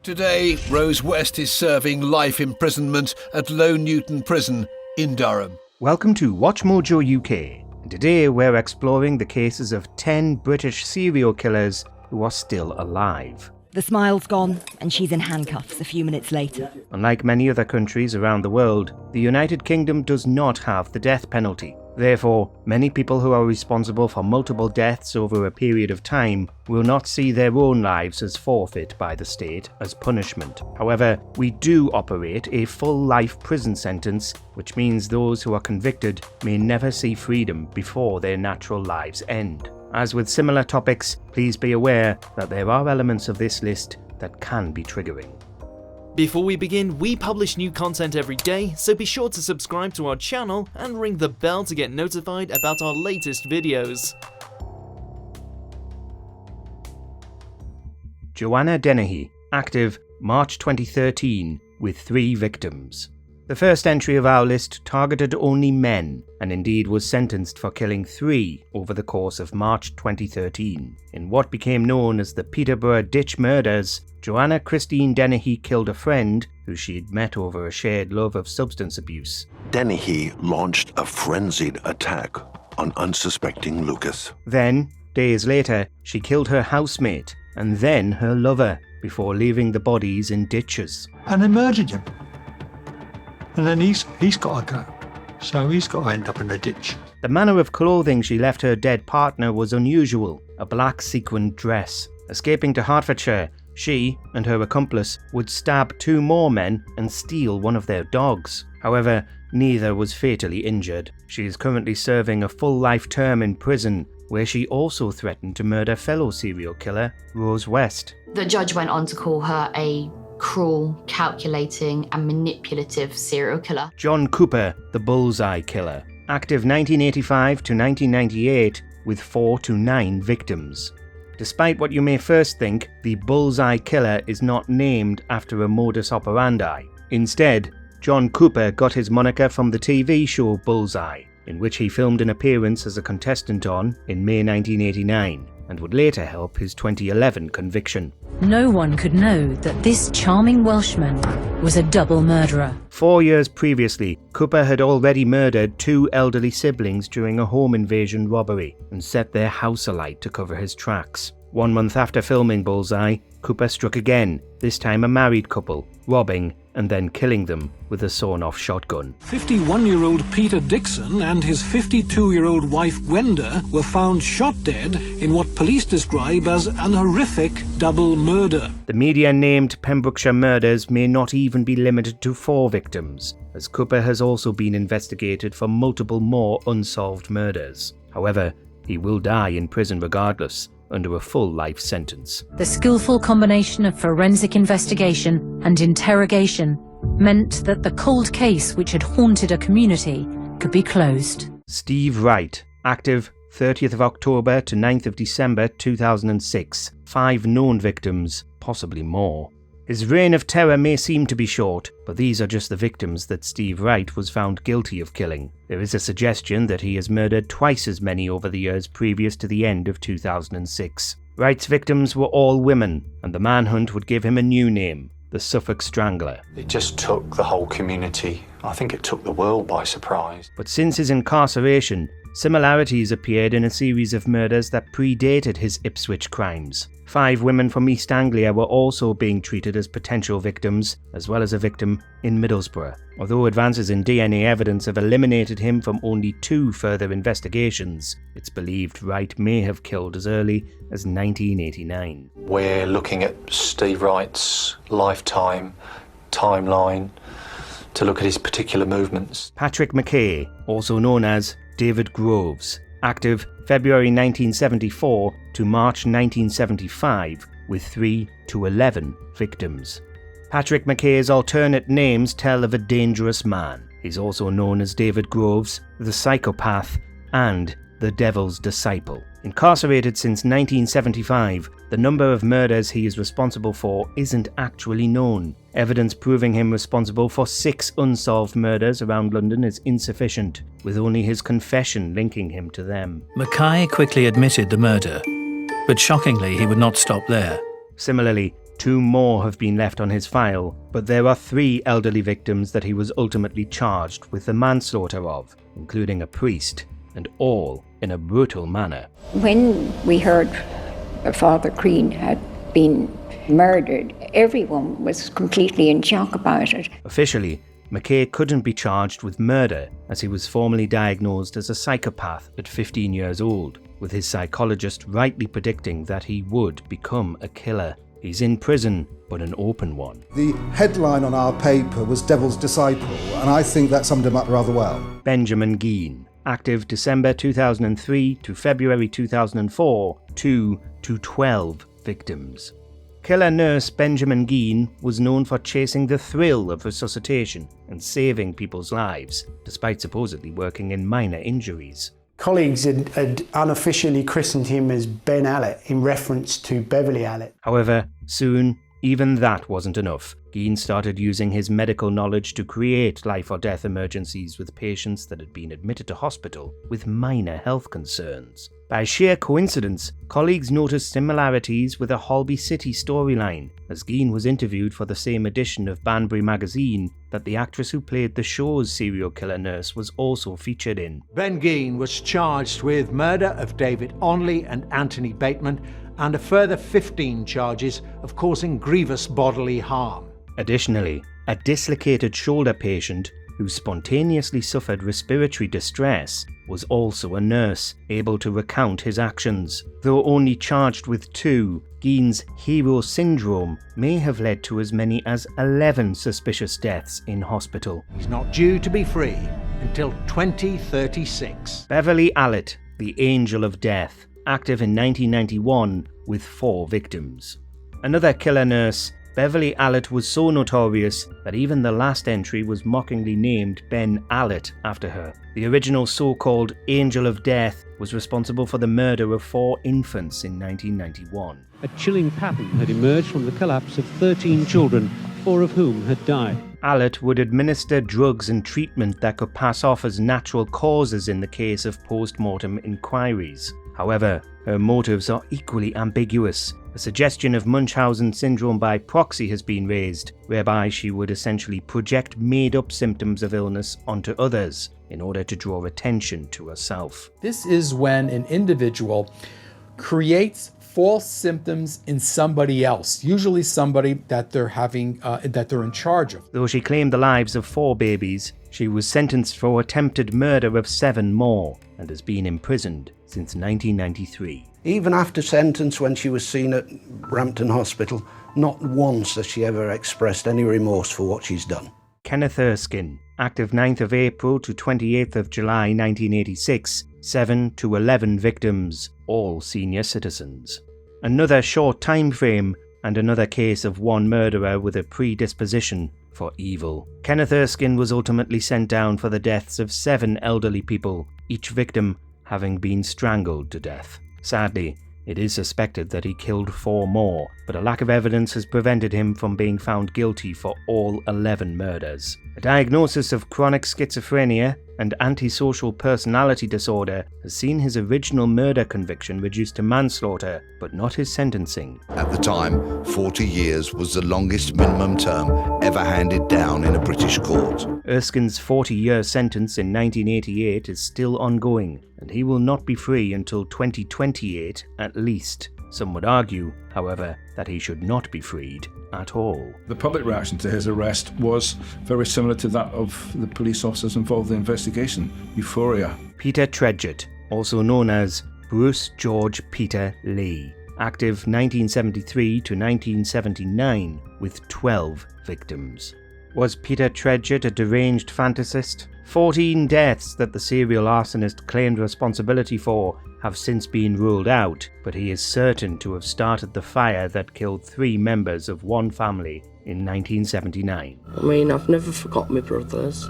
Today, Rose West is serving life imprisonment at Low Newton Prison in Durham. Welcome to WatchMojoUK. And today we're exploring the cases of 10 British serial killers who are still alive. The smile's gone, and she's in handcuffs a few minutes later. Unlike many other countries around the world, the United Kingdom does not have the death penalty. Therefore, many people who are responsible for multiple deaths over a period of time will not see their own lives as forfeit by the state as punishment. However, we do operate a full life prison sentence, which means those who are convicted may never see freedom before their natural lives end. As with similar topics, please be aware that there are elements of this list that can be triggering. Before we begin, we publish new content every day, so be sure to subscribe to our channel and ring the bell to get notified about our latest videos. Joanna Deni, active March 2013, with 3 victims. The first entry of our list targeted only men, and indeed was sentenced for killing 3 over the course of March 2013. In what became known as the Peterborough Ditch Murders, Joanna Christine Deni killed a friend who she'd met over a shared love of substance abuse. Deni launched a frenzied attack on unsuspecting Lucas. Then, days later, she killed her housemate and then her lover before leaving the bodies in ditches. And they murdered him. And then he's got to go. So he's got to end up in the ditch. The manner of clothing she left her dead partner was unusual, a black sequined dress. Escaping to Hertfordshire, she and her accomplice would stab 2 more men and steal one of their dogs. However, neither was fatally injured. She is currently serving a full life term in prison, where she also threatened to murder fellow serial killer Rose West. The judge went on to call her a cruel, calculating and manipulative serial killer. John Cooper, the Bullseye Killer, active 1985 to 1998 with 4 to 9 victims. Despite what you may first think, the Bullseye Killer is not named after a modus operandi. Instead, John Cooper got his moniker from the TV show Bullseye, in which he filmed an appearance as a contestant on in May 1989, and would later help his 2011 conviction. No one could know that this charming Welshman was a double murderer. 4 years previously, Cooper had already murdered 2 elderly siblings during a home invasion robbery and set their house alight to cover his tracks. 1 month after filming Bullseye, Cooper struck again, this time a married couple, robbing and then killing them with a sawn-off shotgun. 51-year-old Peter Dixon and his 52-year-old wife Gwenda were found shot dead in what police describe as an horrific double murder. The media named Pembrokeshire murders may not even be limited to 4 victims, as Cooper has also been investigated for multiple more unsolved murders. However, he will die in prison regardless, under a full life sentence. The skillful combination of forensic investigation and interrogation meant that the cold case which had haunted a community could be closed. Steve Wright, active 30th of October to 9th of December 2006. 5 known victims, possibly more. His reign of terror may seem to be short, but these are just the victims that Steve Wright was found guilty of killing. There is a suggestion that he has murdered twice as many over the years previous to the end of 2006. Wright's victims were all women, and the manhunt would give him a new name, the Suffolk Strangler. It just took the whole community, I think it took the world by surprise. But since his incarceration, similarities appeared in a series of murders that predated his Ipswich crimes. 5 women from East Anglia were also being treated as potential victims, as well as a victim in Middlesbrough. Although advances in DNA evidence have eliminated him from only 2 further investigations, it's believed Wright may have killed as early as 1989. We're looking at Steve Wright's lifetime timeline to look at his particular movements. Patrick McKay, also known as David Groves, active February 1974 to March 1975 with 3 to 11 victims. Patrick McKay's alternate names tell of a dangerous man. He's also known as David Groves, the Psychopath, and the Devil's Disciple. Incarcerated since 1975, the number of murders he is responsible for isn't actually known. Evidence proving him responsible for 6 unsolved murders around London is insufficient, with only his confession linking him to them. McKay quickly admitted the murder, but shockingly he would not stop there. Similarly, 2 more have been left on his file, but there are 3 elderly victims that he was ultimately charged with the manslaughter of, including a priest, and all in a brutal manner. When we heard Father Green had been murdered, everyone was completely in shock about it. Officially, McKay couldn't be charged with murder as he was formally diagnosed as a psychopath at 15 years old, with his psychologist rightly predicting that he would become a killer. He's in prison, but an open one. The headline on our paper was Devil's Disciple, and I think that summed him up rather well. Benjamin Geen, active December 2003 to February 2004, 2 to 12 victims. Killer nurse Benjamin Geen was known for chasing the thrill of resuscitation and saving people's lives, despite supposedly working in minor injuries. Colleagues had unofficially christened him as Ben Allet in reference to Beverly Allet. However, soon, even that wasn't enough. Geen started using his medical knowledge to create life or death emergencies with patients that had been admitted to hospital with minor health concerns. By sheer coincidence, colleagues noticed similarities with a Holby City storyline, as Geen was interviewed for the same edition of Banbury magazine that the actress who played the show's serial killer nurse was also featured in. Ben Geen was charged with murder of David Onley and Anthony Bateman, and a further 15 charges of causing grievous bodily harm. Additionally, a dislocated shoulder patient who spontaneously suffered respiratory distress was also a nurse, able to recount his actions. Though only charged with 2, Geen's hero syndrome may have led to as many as 11 suspicious deaths in hospital. He's not due to be free until 2036. Beverly Allet, the Angel of Death, active in 1991 with 4 victims. Another killer nurse, Beverly Allet was so notorious that even the last entry was mockingly named Ben Allet after her. The original so-called Angel of Death was responsible for the murder of 4 infants in 1991. A chilling pattern had emerged from the collapse of 13 children, 4 of whom had died. Allet would administer drugs and treatment that could pass off as natural causes in the case of post-mortem inquiries. However, her motives are equally ambiguous. A suggestion of Munchausen syndrome by proxy has been raised, whereby she would essentially project made-up symptoms of illness onto others in order to draw attention to herself. This is when an individual creates false symptoms in somebody else, usually somebody that they're in charge of. Though she claimed the lives of 4 babies, she was sentenced for attempted murder of 7 more and has been imprisoned since 1993. Even after sentence, when she was seen at Rampton Hospital, not once has she ever expressed any remorse for what she's done. Kenneth Erskine, active 9th of April to 28th of July 1986, 7 to 11 victims, all senior citizens. Another short time frame and another case of one murderer with a predisposition for evil. Kenneth Erskine was ultimately sent down for the deaths of 7 elderly people, each victim having been strangled to death. Sadly, it is suspected that he killed 4 more, but a lack of evidence has prevented him from being found guilty for all 11 murders. A diagnosis of chronic schizophrenia and antisocial personality disorder has seen his original murder conviction reduced to manslaughter, but not his sentencing. At the time, 40 years was the longest minimum term ever handed down in a British court. Erskine's 40-year sentence in 1988 is still ongoing, and he will not be free until 2028 at least. Some would argue, however, that he should not be freed at all. The public reaction to his arrest was very similar to that of the police officers involved in the investigation. Euphoria. Peter Tredgett, also known as Bruce George Peter Lee, active 1973 to 1979 with 12 victims. Was Peter Tredgett a deranged fantasist? 14 deaths that the serial arsonist claimed responsibility for have since been ruled out, but he is certain to have started the fire that killed 3 members of one family in 1979. I mean, I've never forgot my brothers.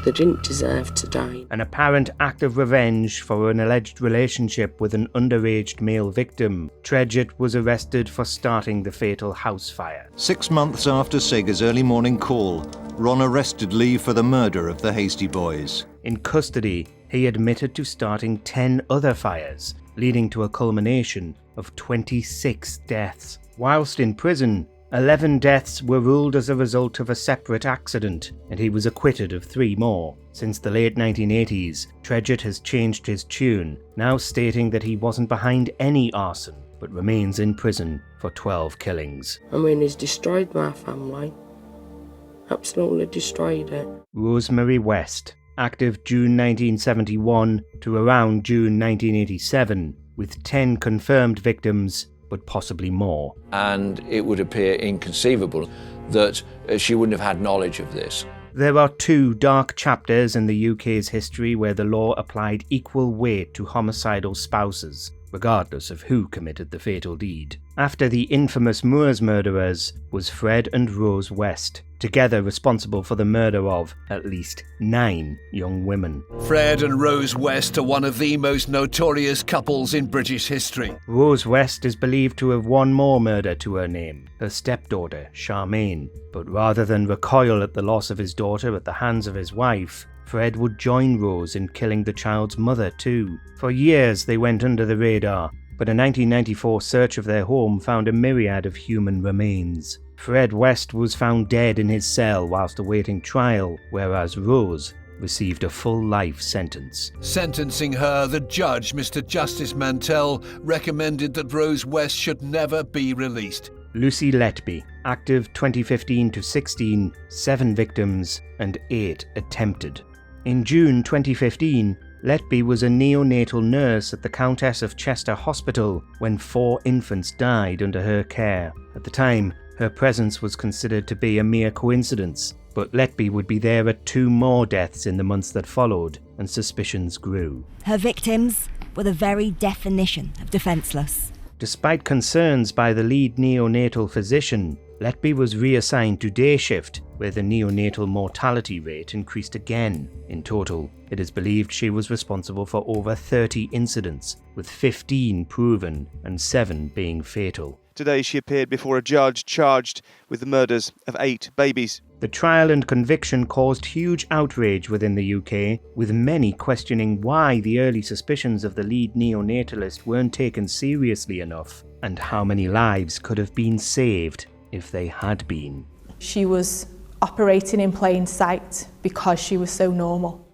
They didn't deserve to die. An apparent act of revenge for an alleged relationship with an underage male victim, Tredgett was arrested for starting the fatal house fire. 6 months after Sega's early morning call, Ron arrested Lee for the murder of the Hasty Boys. In custody, he admitted to starting 10 other fires, leading to a culmination of 26 deaths. Whilst in prison, 11 deaths were ruled as a result of a separate accident, and he was acquitted of 3 more. Since the late 1980s, Trit has changed his tune, now stating that he wasn't behind any arson, but remains in prison for 12 killings. I mean, he's destroyed my family. Absolutely destroyed it. Rosemary West, active June 1971 to around June 1987, with 10 confirmed victims, but possibly more. And it would appear inconceivable that she wouldn't have had knowledge of this. There are 2 dark chapters in the UK's history where the law applied equal weight to homicidal spouses, regardless of who committed the fatal deed. After the infamous Moors murderers was Fred and Rose West, together responsible for the murder of at least 9 young women. Fred and Rose West are one of the most notorious couples in British history. Rose West is believed to have one more murder to her name, her stepdaughter, Charmaine. But rather than recoil at the loss of his daughter at the hands of his wife, Fred would join Rose in killing the child's mother too. For years they went under the radar, but a 1994 search of their home found a myriad of human remains. Fred West was found dead in his cell whilst awaiting trial, whereas Rose received a full life sentence. Sentencing her, the judge, Mr. Justice Mantell, recommended that Rose West should never be released. Lucy Letby, active 2015 to 16, 7 victims and 8 attempted. In June 2015, Letby was a neonatal nurse at the Countess of Chester Hospital when 4 infants died under her care. At the time, her presence was considered to be a mere coincidence, but Letby would be there at 2 more deaths in the months that followed, and suspicions grew. Her victims were the very definition of defenceless. Despite concerns by the lead neonatal physician, Letby was reassigned to day shift, where the neonatal mortality rate increased again. In total, it is believed she was responsible for over 30 incidents, with 15 proven and 7 being fatal. Today she appeared before a judge charged with the murders of 8 babies. The trial and conviction caused huge outrage within the UK, with many questioning why the early suspicions of the lead neonatalist weren't taken seriously enough, and how many lives could have been saved if they had been. She was operating in plain sight because she was so normal.